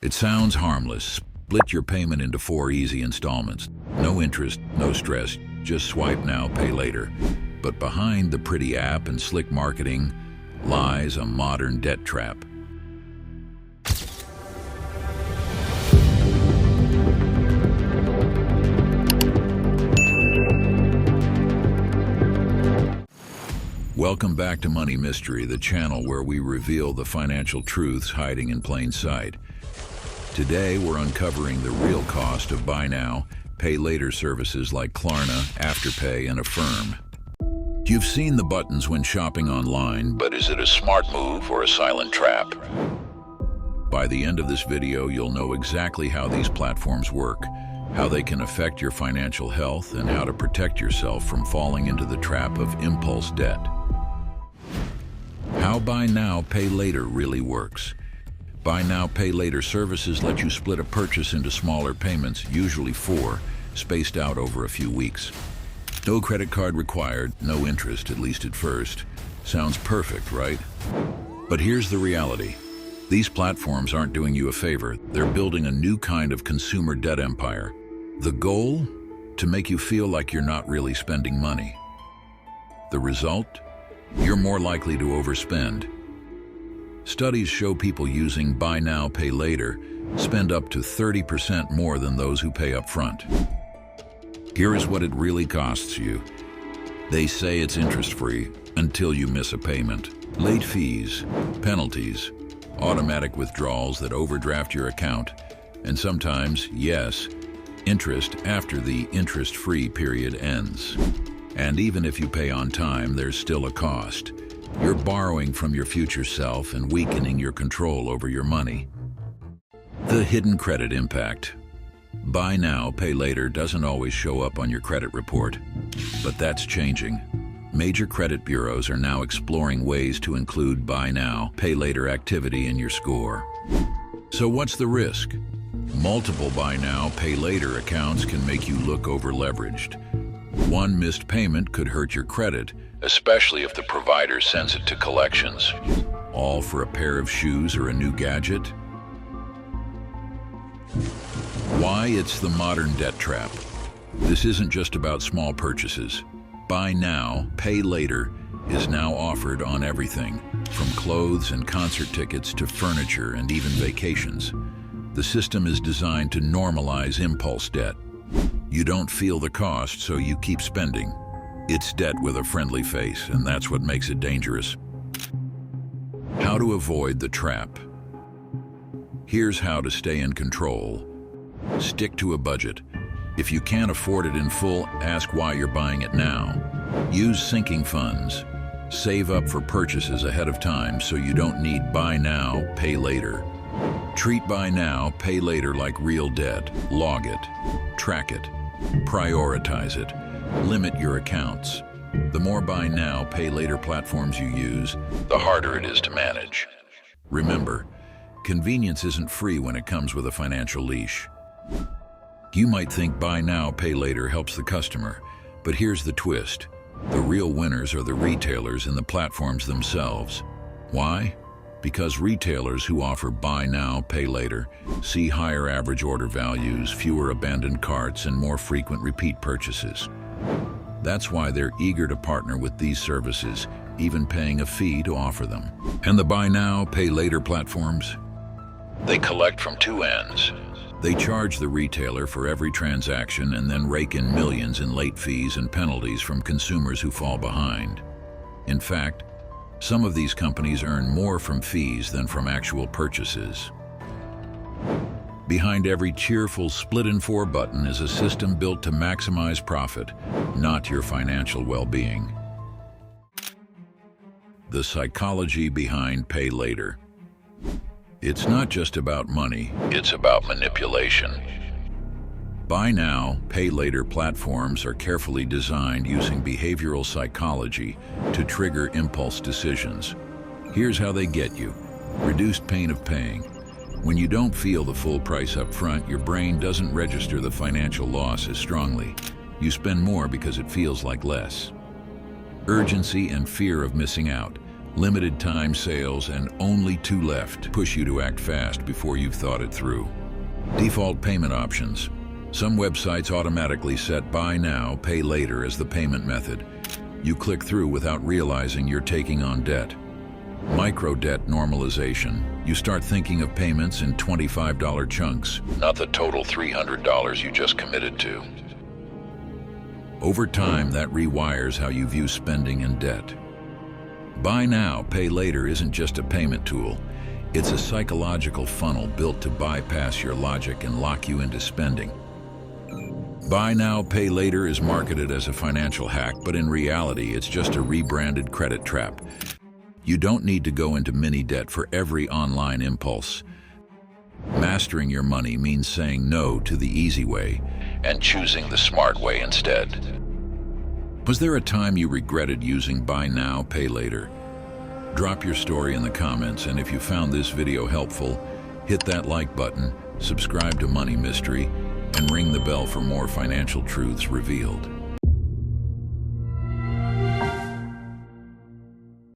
It sounds harmless. Split your payment into 4 easy installments. No interest, no stress, just swipe now, pay later. But behind the pretty app and slick marketing lies a modern debt trap. Welcome back to Money Mystery, the channel where we reveal the financial truths hiding in plain sight. Today, we're uncovering the real cost of buy now, pay later services like Klarna, Afterpay, and Affirm. You've seen the buttons when shopping online, but is it a smart move or a silent trap? By the end of this video, you'll know exactly how these platforms work, how they can affect your financial health, and how to protect yourself from falling into the trap of impulse debt. How buy now, pay later really works. Buy now, pay later services let you split a purchase into smaller payments, usually 4, spaced out over a few weeks. No credit card required, no interest, at least at first. Sounds perfect, right? But here's the reality. These platforms aren't doing you a favor. They're building a new kind of consumer debt empire. The goal? To make you feel like you're not really spending money. The result? You're more likely to overspend. Studies show people using buy now, pay later spend up to 30% more than those who pay up front. Here is what it really costs you. They say it's interest-free until you miss a payment. Late fees, penalties, automatic withdrawals that overdraft your account, and sometimes, yes, interest after the interest-free period ends. And even if you pay on time, there's still a cost. You're borrowing from your future self and weakening your control over your money. The hidden credit impact. Buy now, pay later doesn't always show up on your credit report, but that's changing. Major credit bureaus are now exploring ways to include buy now, pay later activity in your score. So what's the risk? Multiple buy now, pay later accounts can make you look over-leveraged. One missed payment could hurt your credit, especially if the provider sends it to collections. All for a pair of shoes or a new gadget? Why it's the modern debt trap. This isn't just about small purchases. Buy now, pay later is now offered on everything, from clothes and concert tickets to furniture and even vacations. The system is designed to normalize impulse debt. You don't feel the cost, so you keep spending. It's debt with a friendly face, and that's what makes it dangerous. How to avoid the trap. Here's how to stay in control. Stick to a budget. If you can't afford it in full, ask why you're buying it now. Use sinking funds. Save up for purchases ahead of time so you don't need buy now, pay later. Treat buy now, pay later like real debt. Log it, track it, prioritize it, limit your accounts. The more buy now, pay later platforms you use, the harder it is to manage. Remember, convenience isn't free when it comes with a financial leash. You might think buy now, pay later helps the customer, but here's the twist. The real winners are the retailers and the platforms themselves. Why? Because retailers who offer buy now, pay later see higher average order values, fewer abandoned carts, and more frequent repeat purchases. That's why they're eager to partner with these services, even paying a fee to offer them. And the buy now, pay later platforms? They collect from two ends. They charge the retailer for every transaction and then rake in millions in late fees and penalties from consumers who fall behind. In fact, some of these companies earn more from fees than from actual purchases. Behind every cheerful split in 4 button is a system built to maximize profit, not your financial well-being. The psychology behind pay later. It's not just about money, it's about manipulation. Buy now, pay later platforms are carefully designed using behavioral psychology to trigger impulse decisions. Here's how they get you. Reduced pain of paying. When you don't feel the full price up front, your brain doesn't register the financial loss as strongly. You spend more because it feels like less. Urgency and fear of missing out. Limited time sales and only 2 left push you to act fast before you've thought it through. Default payment options. Some websites automatically set buy now, pay later as the payment method. You click through without realizing you're taking on debt. Micro-debt normalization. You start thinking of payments in $25 chunks, not the total $300 you just committed to. Over time, that rewires how you view spending and debt. Buy now, pay later isn't just a payment tool. It's a psychological funnel built to bypass your logic and lock you into spending. Buy now, pay later is marketed as a financial hack, but in reality, it's just a rebranded credit trap. You don't need to go into mini debt for every online impulse. Mastering your money means saying no to the easy way and choosing the smart way instead. Was there a time you regretted using buy now, pay later? Drop your story in the comments, and if you found this video helpful, hit that like button, subscribe to Money Mystery, and ring the bell for more financial truths revealed.